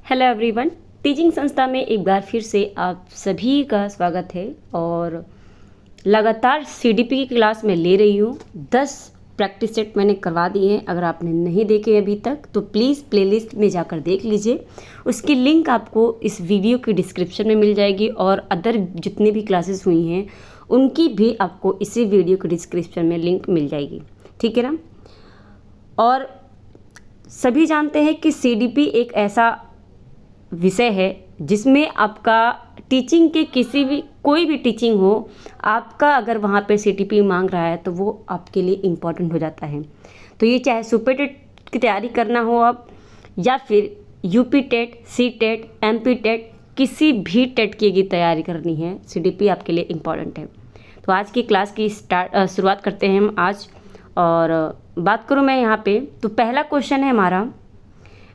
Hello everyone. Teaching संस्था में एक बार फिर से आप सभी का स्वागत है और लगातार सीडीपी की क्लास में ले रही हूँ। 10 प्रैक्टिस सेट मैंने करवा दिए हैं। अगर आपने नहीं देखे अभी तक तो प्लीज़ प्लेलिस्ट में जाकर देख लीजिए। उसकी लिंक आपको इस वीडियो की डिस्क्रिप्शन में मिल जाएगी और अदर जितनी भी क्लासेस हुई हैं उनकी भी आपको इसी वीडियो की डिस्क्रिप्शन में लिंक मिल जाएगी, ठीक है ना। और सभी जानते हैं कि सीडीपी एक ऐसा विषय है जिसमें आपका टीचिंग के कोई भी टीचिंग हो, आपका अगर वहाँ पे सीटीपी मांग रहा है तो वो आपके लिए इम्पॉर्टेंट हो जाता है। तो ये चाहे सुपर टेट की तैयारी करना हो आप, या फिर UP TET, C TET, MP TET, किसी भी टेट की तैयारी करनी है, सीडीपी आपके लिए इम्पॉर्टेंट है। तो आज की क्लास की शुरुआत करते हैं हम आज। और बात करूँ मैं यहाँ पे, तो पहला क्वेश्चन है हमारा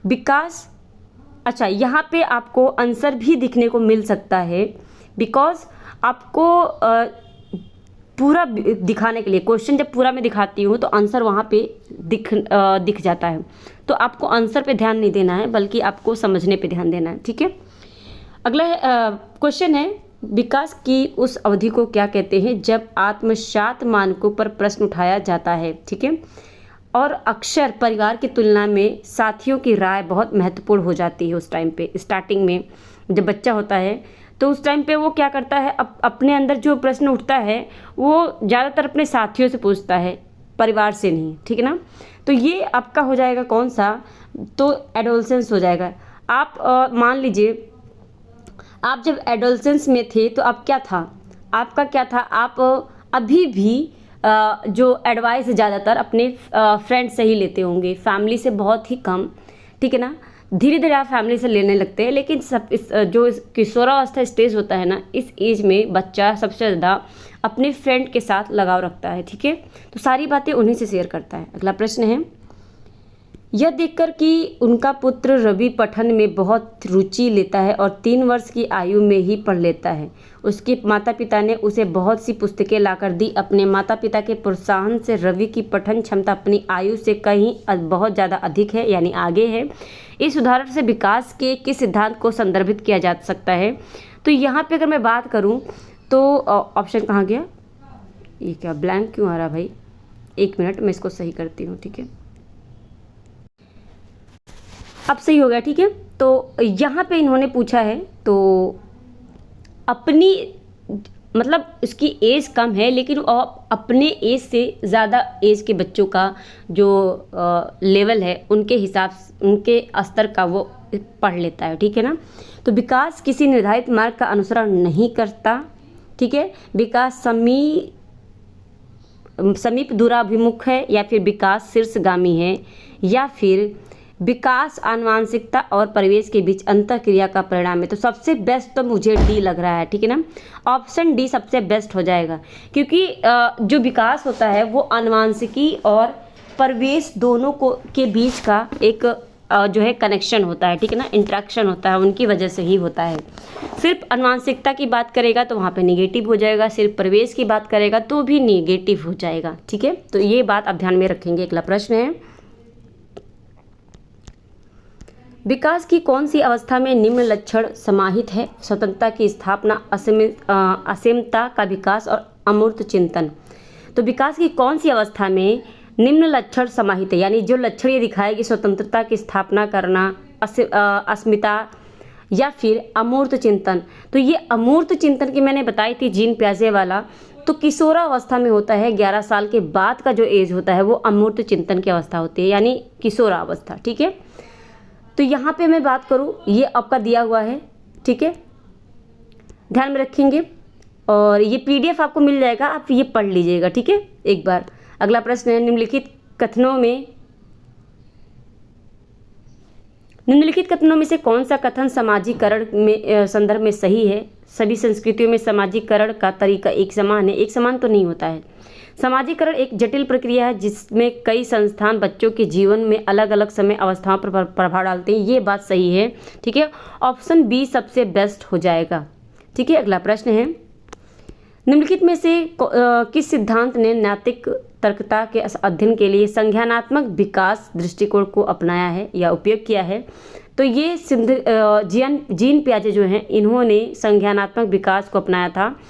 विकास। अच्छा, यहाँ पे आपको आंसर भी दिखने को मिल सकता है, बिकॉज आपको पूरा दिखाने के लिए क्वेश्चन जब पूरा मैं दिखाती हूँ तो आंसर वहाँ पे दिख जाता है। तो आपको आंसर पे ध्यान नहीं देना है बल्कि आपको समझने पे ध्यान देना है, ठीक है। अगला क्वेश्चन है विकास की उस अवधि को क्या कहते हैं जब आत्मसात मानकों पर प्रश्न उठाया जाता है, ठीक है। और अक्सर परिवार की तुलना में साथियों की राय बहुत महत्वपूर्ण हो जाती है। उस टाइम पे स्टार्टिंग में जब बच्चा होता है तो उस टाइम पे वो क्या करता है, अपने अंदर जो प्रश्न उठता है वो ज़्यादातर अपने साथियों से पूछता है, परिवार से नहीं, ठीक है ना। तो ये आपका हो जाएगा कौन सा, तो एडोलसेंस हो जाएगा। आप मान लीजिए आप जब एडोलसेंस में थे तो आप क्या था, आपका क्या था, आप अभी भी जो एडवाइस ज़्यादातर अपने फ्रेंड से ही लेते होंगे, फैमिली से बहुत ही कम, ठीक है ना। धीरे धीरे आप फैमिली से लेने लगते हैं, लेकिन जो किशोरावस्था स्टेज होता है ना, इस एज में बच्चा सबसे ज़्यादा अपने फ्रेंड के साथ लगाव रखता है, ठीक है। तो सारी बातें उन्हीं से शेयर करता है। अगला प्रश्न है, यह देखकर कि उनका पुत्र रवि पठन में बहुत रुचि लेता है और 3 वर्ष की आयु में ही पढ़ लेता है, उसके माता पिता ने उसे बहुत सी पुस्तकें लाकर दी। अपने माता पिता के प्रोत्साहन से रवि की पठन क्षमता अपनी आयु से कहीं बहुत ज़्यादा अधिक है, यानी आगे है। इस उदाहरण से विकास के किस सिद्धांत को संदर्भित किया जा सकता है। तो यहाँ पे अगर मैं बात करूँ तो ऑप्शन कहाँ गया, ये क्या ब्लैंक क्यों आ रहा भाई, 1 मिनट मैं इसको सही करती हूँ, ठीक है। अब सही हो गया, ठीक है। तो यहाँ पे इन्होंने पूछा है, तो अपनी मतलब उसकी एज कम है लेकिन अपने एज से ज़्यादा एज के बच्चों का जो लेवल है उनके हिसाब से, उनके स्तर का वो पढ़ लेता है, ठीक है ना। तो विकास किसी निर्धारित मार्ग का अनुसरण नहीं करता, ठीक है। विकास समीप दूराभिमुख है, या फिर विकास शीर्षगामी है, या फिर विकास आनुवांशिकता और परिवेश के बीच अंतःक्रिया का परिणाम है। तो सबसे बेस्ट तो मुझे डी लग रहा है, ठीक है ना। ऑप्शन डी सबसे बेस्ट हो जाएगा, क्योंकि जो विकास होता है वो आनुवांशिकी और परिवेश दोनों को के बीच का एक जो है कनेक्शन होता है, ठीक है ना, इंटरेक्शन होता है, उनकी वजह से ही होता है। सिर्फ आनुवांशिकता की बात करेगा तो वहाँ पे निगेटिव हो जाएगा, सिर्फ परिवेश की बात करेगा तो भी निगेटिव हो जाएगा, ठीक है। तो ये बात आप ध्यान में रखेंगे। अगला प्रश्न है, विकास की कौन सी अवस्था में निम्न लक्षण समाहित है। स्वतंत्रता की स्थापना, असीमता का विकास और अमूर्त चिंतन। तो विकास की कौन सी अवस्था में निम्न लक्षण समाहित है, यानी जो लक्षण ये दिखाएगी स्वतंत्रता की स्थापना करना, अस्मिता या फिर अमूर्त चिंतन। तो ये अमूर्त चिंतन की मैंने बताई थी जीन प्याजे वाला, तो किशोरावस्था में होता है। 11 साल के बाद का जो एज होता है वो अमूर्त चिंतन की अवस्था होती है, यानी किशोरावस्था, ठीक है। तो यहाँ पे मैं बात करूँ, ये आपका दिया हुआ है, ठीक है, ध्यान में रखेंगे। और ये पीडीएफ आपको मिल जाएगा, आप ये पढ़ लीजिएगा, ठीक है, एक बार। अगला प्रश्न है, निम्नलिखित कथनों में से कौन सा कथन सामाजिकरण में संदर्भ में सही है। सभी संस्कृतियों में सामाजिकरण का तरीका एक समान है। एक समान तो नहीं होता है। सामाजिकरण एक जटिल प्रक्रिया है जिसमें कई संस्थान बच्चों के जीवन में अलग अलग समय अवस्थाओं पर प्रभाव डालते हैं। ये बात सही है, ठीक है। ऑप्शन बी सबसे बेस्ट हो जाएगा, ठीक है। अगला प्रश्न है, निम्नलिखित में से किस सिद्धांत ने नैतिक तर्कता के अध्ययन के लिए संज्ञानात्मक विकास दृष्टिकोण को अपनाया है या उपयोग किया है? तो ये जीन पियाजे जो हैं इन्होंने संज्ञानात्मक विकास को अपनाया था।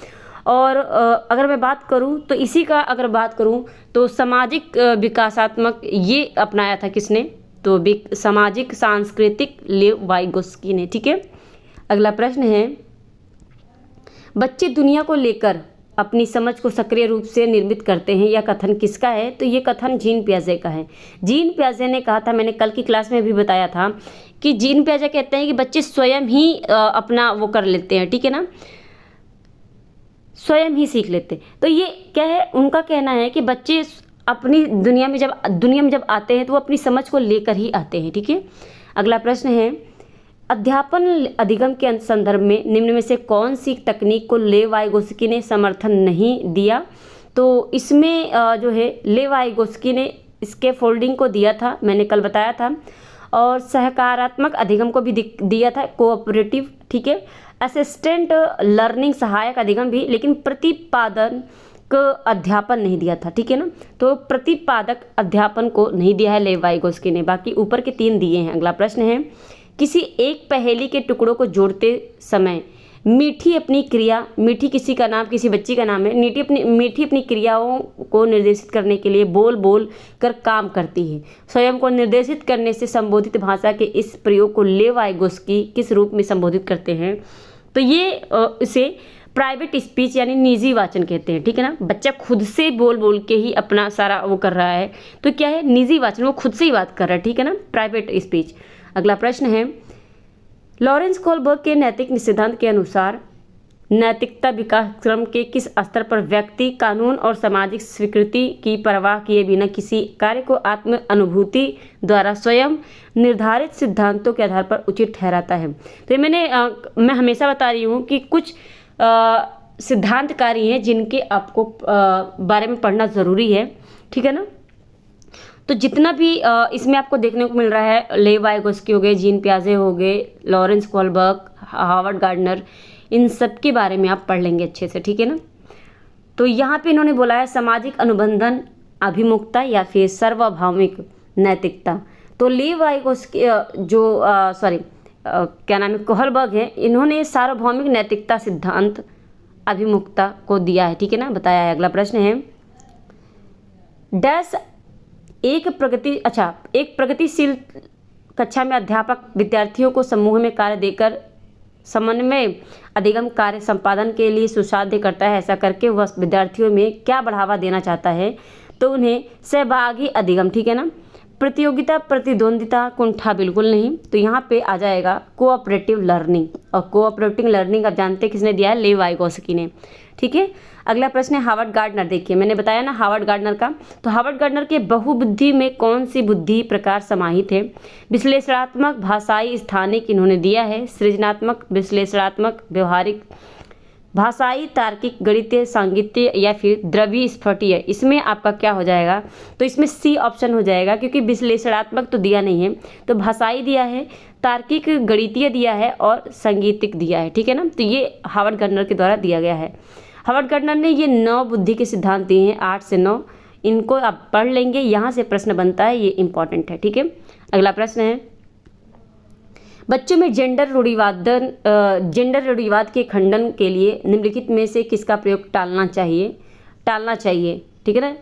और अगर मैं बात करूं तो इसी का अगर बात करूं तो सामाजिक विकासात्मक ये अपनाया था किसने? तो सामाजिक सांस्कृतिक लेव वाइगोस्की ने। ठीक है, अगला प्रश्न है, बच्चे दुनिया को लेकर अपनी समझ को सक्रिय रूप से निर्मित करते हैं, यह कथन किसका है? तो ये कथन जीन पियाजे का है। जीन पियाजे ने कहा था, मैंने कल की क्लास में भी बताया था कि जीन पियाजे कहते हैं कि बच्चे स्वयं ही अपना वो कर लेते हैं, ठीक है ना, स्वयं ही सीख लेते हैं। तो ये क्या है, उनका कहना है कि बच्चे अपनी दुनिया में जब आते हैं तो वो अपनी समझ को लेकर ही आते हैं। ठीक है, अगला प्रश्न है, अध्यापन अधिगम के संदर्भ में निम्न में से कौन सी तकनीक को लेव वाइगोस्की ने समर्थन नहीं दिया? तो इसमें जो है लेव वाइगोस्की ने इसके फोल्डिंग को दिया था, मैंने कल बताया था, और सहकारात्मक अधिगम को भी दिया था, कोऑपरेटिव। ठीक है, असिस्टेंट लर्निंग सहायक अधिगम भी, लेकिन प्रतिपादन अध्यापन नहीं दिया था। ठीक है ना, तो प्रतिपादक अध्यापन को नहीं दिया है लेव वाइगोस्की ने, बाकी ऊपर के 3 दिए हैं। अगला प्रश्न है, किसी एक पहेली के टुकड़ों को जोड़ते समय मीठी किसी का नाम, किसी बच्ची का नाम है, मीठी अपनी क्रियाओं को निर्देशित करने के लिए बोल कर काम करती है। स्वयं को निर्देशित करने से संबोधित भाषा के इस प्रयोग को लेव वाइगोस्की किस रूप में संबोधित करते हैं? तो ये इसे प्राइवेट स्पीच यानी निजी वाचन कहते हैं। ठीक है ना, बच्चा खुद से बोल के ही अपना सारा वो कर रहा है, तो क्या है, निजी वाचन, वो खुद से ही बात कर रहा है। ठीक है ना, प्राइवेट स्पीच। अगला प्रश्न है, लॉरेंस कोहलबर्ग के नैतिक सिद्धांत के अनुसार नैतिकता विकास क्रम के किस स्तर पर व्यक्ति कानून और सामाजिक स्वीकृति की परवाह किए बिना किसी कार्य को आत्म अनुभूति द्वारा स्वयं निर्धारित सिद्धांतों के आधार पर उचित ठहराता है? तो मैं हमेशा बता रही हूँ कि कुछ सिद्धांतकारी हैं जिनके आपको बारे में पढ़ना ज़रूरी है। ठीक है ना, तो जितना भी इसमें आपको देखने को मिल रहा है, लेव वाइगोस्की हो गए, जीन पियाजे हो गए, लॉरेंस कोहलबर्ग, हार्वर्ड गार्डनर, इन सब के बारे में आप पढ़ लेंगे अच्छे से। ठीक है ना, तो यहाँ पे इन्होंने बोला है सामाजिक अनुबंधन अभिमुखता या फिर सार्वभौमिक नैतिकता। तो लेव वाइगोस्की क्या नाम है, कोहलबर्ग है, इन्होंने सार्वभौमिक नैतिकता सिद्धांत अभिमुखता को दिया है। ठीक है ना, बताया है। अगला प्रश्न है, डैश एक प्रगतिशील कक्षा में अध्यापक विद्यार्थियों को समूह में कार्य देकर समन्वय अधिगम कार्य संपादन के लिए सुसाध्य करता है। ऐसा करके वह विद्यार्थियों में क्या बढ़ावा देना चाहता है? तो उन्हें सहभागी अधिगम, ठीक है ना, प्रतियोगिता प्रतिद्वंदिता कुंठा बिल्कुल नहीं। तो यहाँ पे आ जाएगा कोऑपरेटिव लर्निंग, और कोऑपरेटिव लर्निंग आप जानते हैं किसने दिया है? लेव वाइगोस्की ने। ठीक है, अगला प्रश्न है हार्वर्ड गार्डनर। देखिए, मैंने बताया ना हार्वर्ड गार्डनर का, तो हार्वर्ड गार्डनर के बहुबुद्धि में कौन सी बुद्धि प्रकार समाहित है? विश्लेषणात्मक, भाषाई, स्थानिक इन्होंने दिया है। सृजनात्मक, विश्लेषणात्मक, व्यवहारिक, भाषाई, तार्किक, गणितीय, सांगीतिक या फिर द्रव्य स्फटिकीय। इसमें आपका क्या हो जाएगा? तो इसमें सी ऑप्शन हो जाएगा, क्योंकि विश्लेषणात्मक तो दिया नहीं है, तो भाषाई दिया है, तार्किक, गणितीय दिया है और सांगीतिक दिया है। ठीक है ना, तो ये हार्वर्ड गार्डनर के द्वारा दिया गया है। हार्वर्ड गार्डनर ने ये 9 बुद्धि के सिद्धांत दिए हैं, 8 से 9, इनको आप पढ़ लेंगे, यहाँ से प्रश्न बनता है, ये इंपॉर्टेंट है। ठीक है, अगला प्रश्न है, बच्चों में जेंडर रूढ़िवाद के खंडन के लिए निम्नलिखित में से किसका प्रयोग टालना चाहिए? ठीक है ना,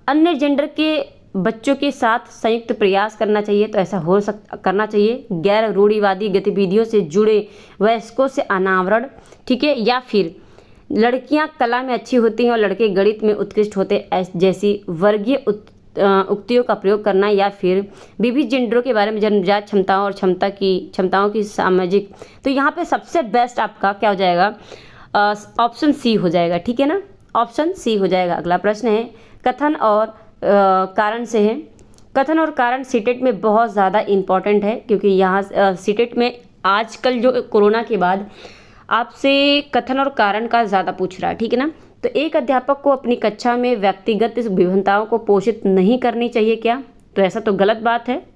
अन्य जेंडर के बच्चों के साथ संयुक्त प्रयास करना चाहिए, तो ऐसा करना चाहिए। गैर रूढ़िवादी गतिविधियों से जुड़े वयस्कों से अनावरण, ठीक है, या फिर लड़कियां कला में अच्छी होती हैं और लड़के गणित में उत्कृष्ट होते हैं, जैसी वर्गीय उक्तियों का प्रयोग करना, या फिर विविध जेंडरों के बारे में जन्मजात क्षमताओं और क्षमताओं की सामाजिक। तो यहाँ पे सबसे बेस्ट आपका क्या हो जाएगा? ऑप्शन सी हो जाएगा। ठीक है ना, ऑप्शन सी हो जाएगा। अगला प्रश्न है, कथन और कारण से है। कथन और कारण सीटेट में बहुत ज़्यादा इम्पॉर्टेंट है, क्योंकि यहाँ सीटेट में आजकल जो कोरोना के बाद आपसे कथन और कारण का ज़्यादा पूछ रहा है। ठीक है ना, तो एक अध्यापक को अपनी कक्षा में व्यक्तिगत विभिन्नताओं को पोषित नहीं करनी चाहिए क्या? तो ऐसा तो गलत बात है।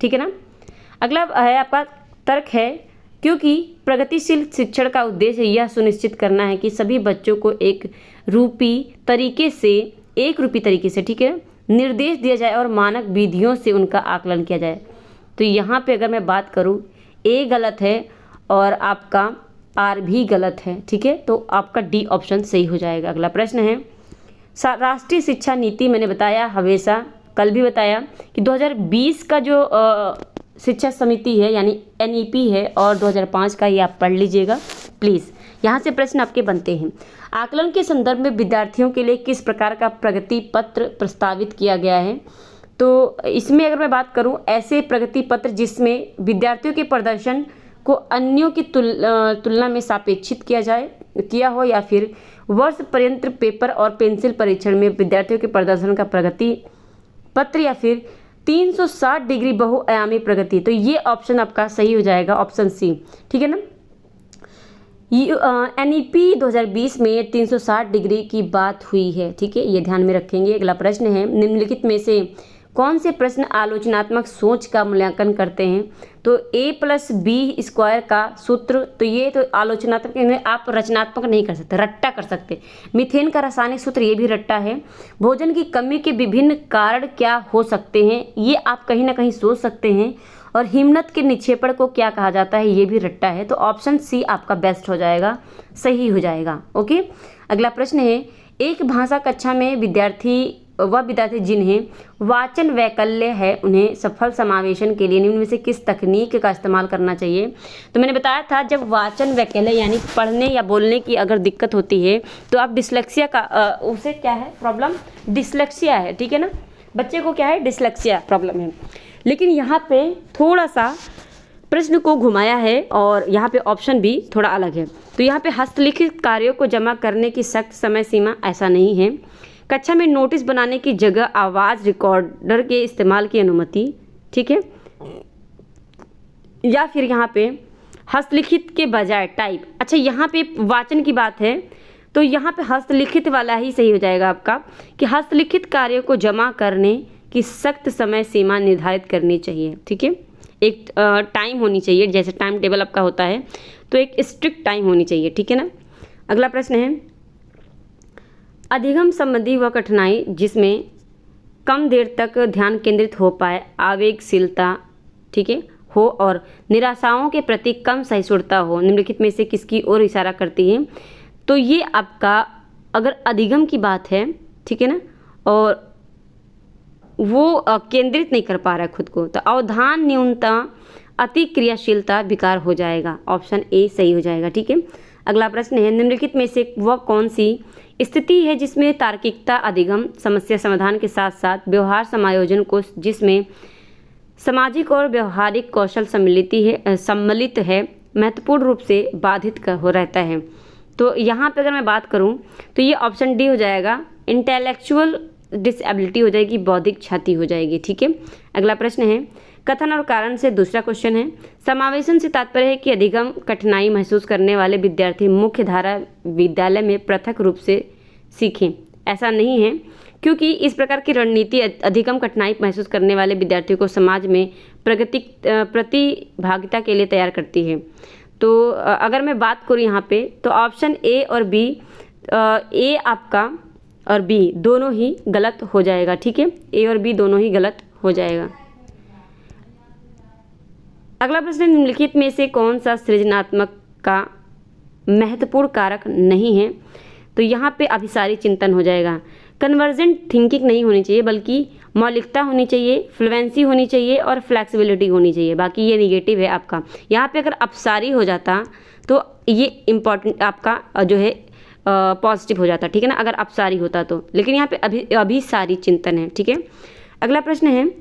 ठीक है ना, अगला है आपका तर्क है क्योंकि प्रगतिशील शिक्षण का उद्देश्य यह सुनिश्चित करना है कि सभी बच्चों को एक रूपी तरीके से ठीक है निर्देश दिया जाए और मानक विधियों से उनका आकलन किया जाए। तो यहाँ पे अगर मैं बात करूँ, ए गलत है और आपका आर भी गलत है, ठीक है। तो आपका डी ऑप्शन सही हो जाएगा। अगला प्रश्न है, राष्ट्रीय शिक्षा नीति मैंने बताया हमेशा, कल भी बताया कि 2020 का जो शिक्षा समिति है यानी NEP है और 2005 का, ये आप पढ़ लीजिएगा प्लीज़। यहाँ से प्रश्न आपके बनते हैं। आकलन के संदर्भ में विद्यार्थियों के लिए किस प्रकार का प्रगति पत्र प्रस्तावित किया गया है? तो इसमें अगर मैं बात करूँ, ऐसे प्रगति पत्र जिसमें विद्यार्थियों के प्रदर्शन को अन्यों की तुलना में सापेक्षित किया हो या फिर वर्ष पर्यंत पेपर और पेंसिल परीक्षण में विद्यार्थियों के प्रदर्शन का प्रगति पत्र या फिर 360 डिग्री बहुआयामी प्रगति। तो ये ऑप्शन आपका सही हो जाएगा, ऑप्शन सी, ठीक है ना। NEP 2020 में 360 डिग्री की बात हुई है, ठीक है, ये ध्यान में रखेंगे। अगला प्रश्न है, निम्नलिखित में से कौन से प्रश्न आलोचनात्मक सोच का मूल्यांकन करते हैं? तो A+B² का सूत्र, तो ये तो आलोचनात्मक, इन्हें आप रचनात्मक नहीं कर सकते, रट्टा कर सकते। मीथेन का रासायनिक सूत्र, ये भी रट्टा है। भोजन की कमी के विभिन्न कारण क्या हो सकते हैं, ये आप कहीं ना कहीं सोच सकते हैं। और हिमनद के निक्षेपण को क्या कहा जाता है, ये भी रट्टा है। तो ऑप्शन सी आपका बेस्ट हो जाएगा, सही हो जाएगा। ओके, अगला प्रश्न है, एक भाषा कक्षा में विद्यार्थी जिन्हें वाचन वैकल्य है, उन्हें सफल समावेशन के लिए निम्न में से किस तकनीक का इस्तेमाल करना चाहिए? तो मैंने बताया था, जब वाचन वैकल्य यानी पढ़ने या बोलने की अगर दिक्कत होती है तो आप डिस्लेक्सिया का उसे क्या है प्रॉब्लम, डिस्लेक्सिया है, ठीक है ना, बच्चे को क्या है, डिस्लेक्सिया प्रॉब्लम है। लेकिन यहाँ पे थोड़ा सा प्रश्न को घुमाया है और यहाँ पे ऑप्शन भी थोड़ा अलग है। तो यहाँ पे हस्तलिखित कार्यों को जमा करने की सख्त समय सीमा ऐसा नहीं है। कक्षा में नोटिस बनाने की जगह आवाज़ रिकॉर्डर के इस्तेमाल की अनुमति, ठीक है। या फिर यहाँ पे हस्तलिखित के बजाय टाइप। अच्छा, यहाँ पे वाचन की बात है तो यहाँ पे हस्तलिखित वाला ही सही हो जाएगा आपका, कि हस्तलिखित कार्यों को जमा करने की सख्त समय सीमा निर्धारित करनी चाहिए, ठीक है। एक टाइम होनी चाहिए, जैसे टाइम टेबल आपका होता है तो एक स्ट्रिक्ट टाइम होनी चाहिए, ठीक है ना। अगला प्रश्न है, अधिगम संबंधी वह कठिनाई जिसमें कम देर तक ध्यान केंद्रित हो पाए, आवेगशीलता, ठीक है, हो और निराशाओं के प्रति कम सहिष्णुता हो, निम्नलिखित में से किसकी ओर इशारा करती है? तो ये आपका अगर अधिगम की बात है, ठीक है ना, और वो केंद्रित नहीं कर पा रहा है खुद को, तो अवधान न्यूनता, अति क्रियाशीलता विकार हो जाएगा, ऑप्शन ए सही हो जाएगा, ठीक है। अगला प्रश्न है, निम्नलिखित में से वह कौन सी स्थिति है जिसमें तार्किकता, अधिगम, समस्या समाधान के साथ साथ व्यवहार समायोजन को, जिसमें सामाजिक और व्यवहारिक कौशल सम्मिलित है, महत्वपूर्ण रूप से बाधित हो रहता है? तो यहाँ पे अगर मैं बात करूँ तो ये ऑप्शन डी हो जाएगा, इंटेलेक्चुअल डिसेबिलिटी हो जाएगी, बौद्धिक क्षति हो जाएगी, ठीक है। अगला प्रश्न है, कथन और कारण से दूसरा क्वेश्चन है, समावेशन से तात्पर्य है कि अधिगम कठिनाई महसूस करने वाले विद्यार्थी मुख्य धारा विद्यालय में पृथक रूप से सीखें। ऐसा नहीं है, क्योंकि इस प्रकार की रणनीति अधिगम कठिनाई महसूस करने वाले विद्यार्थियों को समाज में प्रतिभागिता के लिए तैयार करती है। तो अगर मैं बात करूँ यहाँ पे तो ऑप्शन ए और बी, ए आपका और बी दोनों ही गलत हो जाएगा, ठीक है, ए और बी दोनों ही गलत हो जाएगा। अगला प्रश्न, निम्नलिखित में से कौन सा सृजनात्मक का महत्वपूर्ण कारक नहीं है? तो यहाँ पे अभिसारी चिंतन हो जाएगा। कन्वर्जेंट थिंकिंग नहीं होनी चाहिए, बल्कि मौलिकता होनी चाहिए, फ्लुएंसी होनी चाहिए और फ्लेक्सिबिलिटी होनी चाहिए। बाकी ये निगेटिव है आपका। यहाँ पे अगर अपसारी हो जाता तो ये इम्पॉर्टेंट आपका जो है पॉजिटिव हो जाता, ठीक है ना, अगर अपसारी होता तो। लेकिन यहाँ पे अभिसारी चिंतन है, ठीक है। अगला प्रश्न है,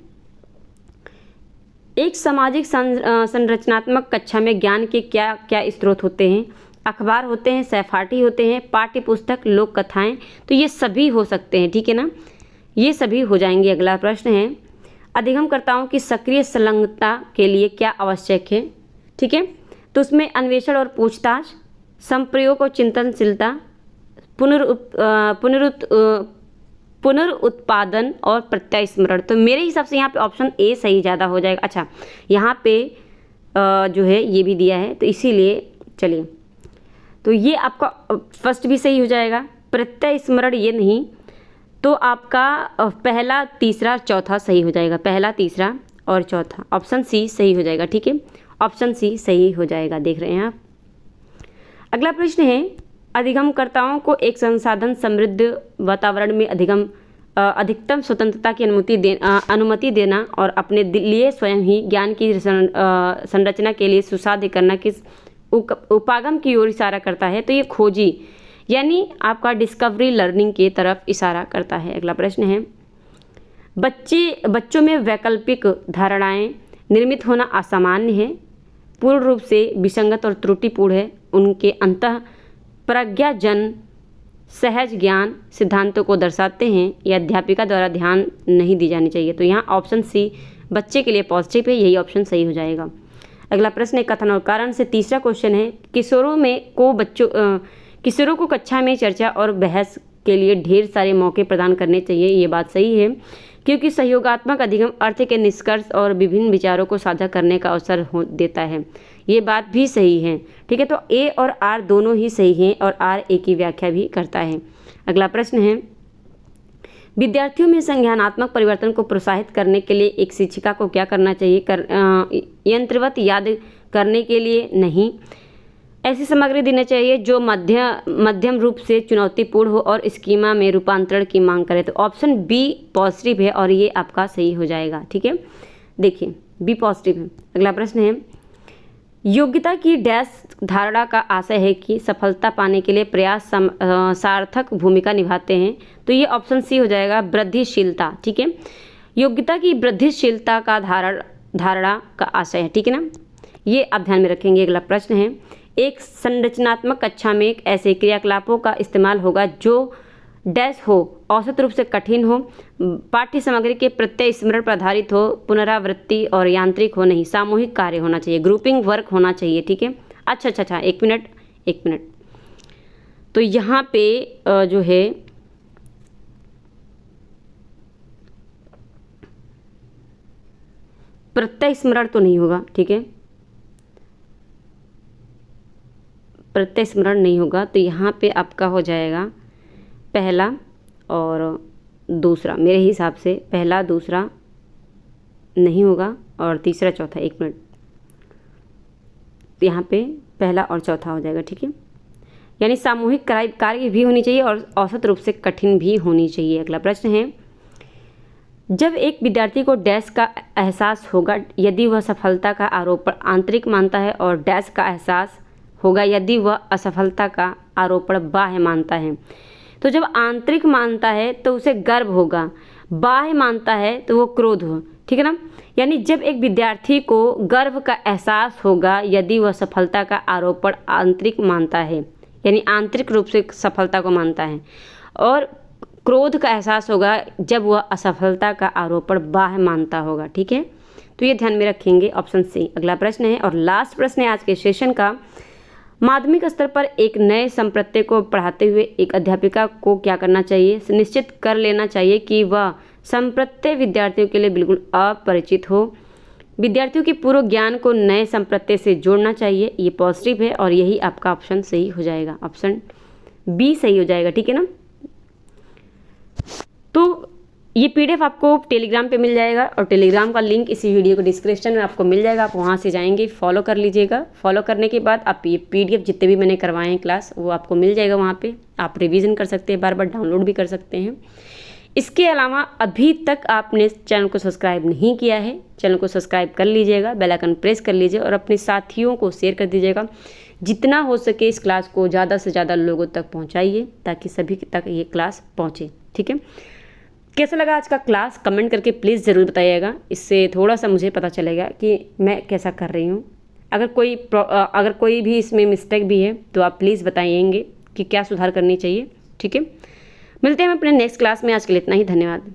एक सामाजिक संरचनात्मक कक्षा में ज्ञान के क्या क्या स्रोत होते हैं? अखबार होते हैं, सहपाठी होते हैं, पाठ्य पुस्तक, लोक कथाएं। तो ये सभी हो सकते हैं, ठीक है ना, ये सभी हो जाएंगे। अगला प्रश्न है, अधिगमकर्ताओं की सक्रिय संलग्नता के लिए क्या आवश्यक है? ठीक है, तो उसमें अन्वेषण और पूछताछ, संप्रयोग और चिंतनशीलता, पुनरुत्पादन और प्रत्यय स्मरण। तो मेरे हिसाब से यहाँ पे ऑप्शन ए सही ज़्यादा हो जाएगा। अच्छा, यहाँ पे जो है ये भी दिया है, तो इसीलिए चलिए, तो ये आपका फर्स्ट भी सही हो जाएगा। प्रत्यय स्मरण ये नहीं, तो आपका पहला, तीसरा, चौथा सही हो जाएगा। पहला, तीसरा और चौथा, ऑप्शन सी सही हो जाएगा। ठीक है, ऑप्शन सी सही हो जाएगा, देख रहे हैं आप। अगला प्रश्न है, अधिगमकर्ताओं को एक संसाधन समृद्ध वातावरण में अधिकतम स्वतंत्रता की अनुमति देना और अपने लिए स्वयं ही ज्ञान की संरचना के लिए सुसाध्य करना किस उपागम की ओर इशारा करता है? तो ये खोजी यानी आपका डिस्कवरी लर्निंग की तरफ इशारा करता है। अगला प्रश्न है, बच्चों में वैकल्पिक धारणाएं निर्मित होना असामान्य है, पूर्ण रूप से विसंगत और त्रुटिपूर्ण है। उनके अंतः प्रज्ञाजन सहज ज्ञान सिद्धांतों को दर्शाते हैं, या अध्यापिका द्वारा ध्यान नहीं दी जानी चाहिए। तो यहाँ ऑप्शन सी बच्चे के लिए पॉजिटिव है, यही ऑप्शन सही हो जाएगा। अगला प्रश्न है, कथन और कारण से तीसरा क्वेश्चन है, किशोरों को कक्षा में चर्चा और बहस के लिए ढेर सारे मौके प्रदान करने चाहिए। ये बात सही है, क्योंकि सहयोगात्मक अधिगम अर्थ के निष्कर्ष और विभिन्न विचारों को साझा करने का अवसर देता है। ये बात भी सही है। ठीक है, तो ए और आर दोनों ही सही हैं और आर ए की व्याख्या भी करता है। अगला प्रश्न है, विद्यार्थियों में संज्ञानात्मक परिवर्तन को प्रोत्साहित करने के लिए एक शिक्षिका को क्या करना चाहिए? यंत्रवत याद करने के लिए नहीं, ऐसी सामग्री देनी चाहिए जो मध्यम रूप से चुनौतीपूर्ण हो और स्कीमा में रूपांतरण की मांग करे। तो ऑप्शन बी पॉजिटिव है और ये आपका सही हो जाएगा। ठीक है, देखिए बी पॉजिटिव है। अगला प्रश्न है, योग्यता की डैश धारणा का आशय है कि सफलता पाने के लिए प्रयास सार्थक भूमिका निभाते हैं। तो ये ऑप्शन सी हो जाएगा, वृद्धिशीलता। ठीक है, योग्यता की वृद्धिशीलता का धारणा का आशय है। ठीक है ना, ये आप ध्यान में रखेंगे। अगला प्रश्न है, एक संरचनात्मक कक्षा में एक ऐसे क्रियाकलापों का इस्तेमाल होगा जो डैश हो, औसत रूप से कठिन हो, पाठ्य सामग्री के प्रत्यय स्मरण पर आधारित हो, पुनरावृत्ति और यांत्रिक हो नहीं, सामूहिक कार्य होना चाहिए, ग्रुपिंग वर्क होना चाहिए। ठीक है, अच्छा, एक मिनट। तो यहाँ पे जो है प्रत्यय स्मरण तो नहीं होगा। ठीक है, प्रत्यय स्मरण नहीं होगा, तो यहाँ पे आपका हो जाएगा पहला और दूसरा। मेरे हिसाब से पहला दूसरा नहीं होगा और तीसरा चौथा, एक मिनट, तो यहाँ पे पहला और चौथा हो जाएगा। ठीक है, यानी सामूहिक कार्य भी होनी चाहिए और औसत रूप से कठिन भी होनी चाहिए। अगला प्रश्न है, जब एक विद्यार्थी को डैश का एहसास होगा यदि वह सफलता का आरोपण आंतरिक मानता है और डैश का एहसास होगा यदि वह असफलता का आरोपण बाह्य मानता है। तो जब आंतरिक मानता है तो उसे गर्व होगा, बाह्य मानता है तो वो क्रोध हो। ठीक है ना, यानी जब एक विद्यार्थी को गर्व का एहसास होगा यदि वह सफलता का आरोपण आंतरिक मानता है, यानी आंतरिक रूप से सफलता को मानता है, और क्रोध का एहसास होगा जब वह असफलता का आरोपण बाह्य मानता होगा। ठीक है, तो ये ध्यान में रखेंगे, ऑप्शन सी। अगला प्रश्न है और लास्ट प्रश्न है आज के सेशन का, माध्यमिक स्तर पर एक नए संप्रत्यय को पढ़ाते हुए एक अध्यापिका को क्या करना चाहिए? निश्चित कर लेना चाहिए कि वह संप्रत्यय विद्यार्थियों के लिए बिल्कुल अपरिचित हो। विद्यार्थियों के पूर्व ज्ञान को नए संप्रत्यय से जोड़ना चाहिए, ये पॉजिटिव है और यही आपका ऑप्शन सही हो जाएगा, ऑप्शन बी सही हो जाएगा। ठीक है ना, तो ये पीडीएफ आपको टेलीग्राम पे मिल जाएगा और टेलीग्राम का लिंक इसी वीडियो को डिस्क्रिप्शन में आपको मिल जाएगा। आप वहाँ से जाएंगे, फॉलो कर लीजिएगा। फॉलो करने के बाद आप ये पीडीएफ जितने भी मैंने करवाए हैं क्लास, वो आपको मिल जाएगा। वहाँ पे आप रिवीजन कर सकते हैं, बार बार डाउनलोड भी कर सकते हैं। इसके अलावा अभी तक आपने चैनल को सब्सक्राइब नहीं किया है, चैनल को सब्सक्राइब कर लीजिएगा, बेल आइकन प्रेस कर लीजिए और अपने साथियों को शेयर कर दीजिएगा। जितना हो सके इस क्लास को ज़्यादा से ज़्यादा लोगों तक पहुँचाइए ताकि सभी तक ये क्लास पहुँचे। ठीक है, कैसा लगा आज का क्लास कमेंट करके प्लीज़ ज़रूर बताइएगा, इससे थोड़ा सा मुझे पता चलेगा कि मैं कैसा कर रही हूँ। अगर कोई भी इसमें मिस्टेक भी है तो आप प्लीज़ बताइएंगे कि क्या सुधार करनी चाहिए। ठीक है, मिलते हैं हम अपने नेक्स्ट क्लास में। आज के लिए इतना ही, धन्यवाद।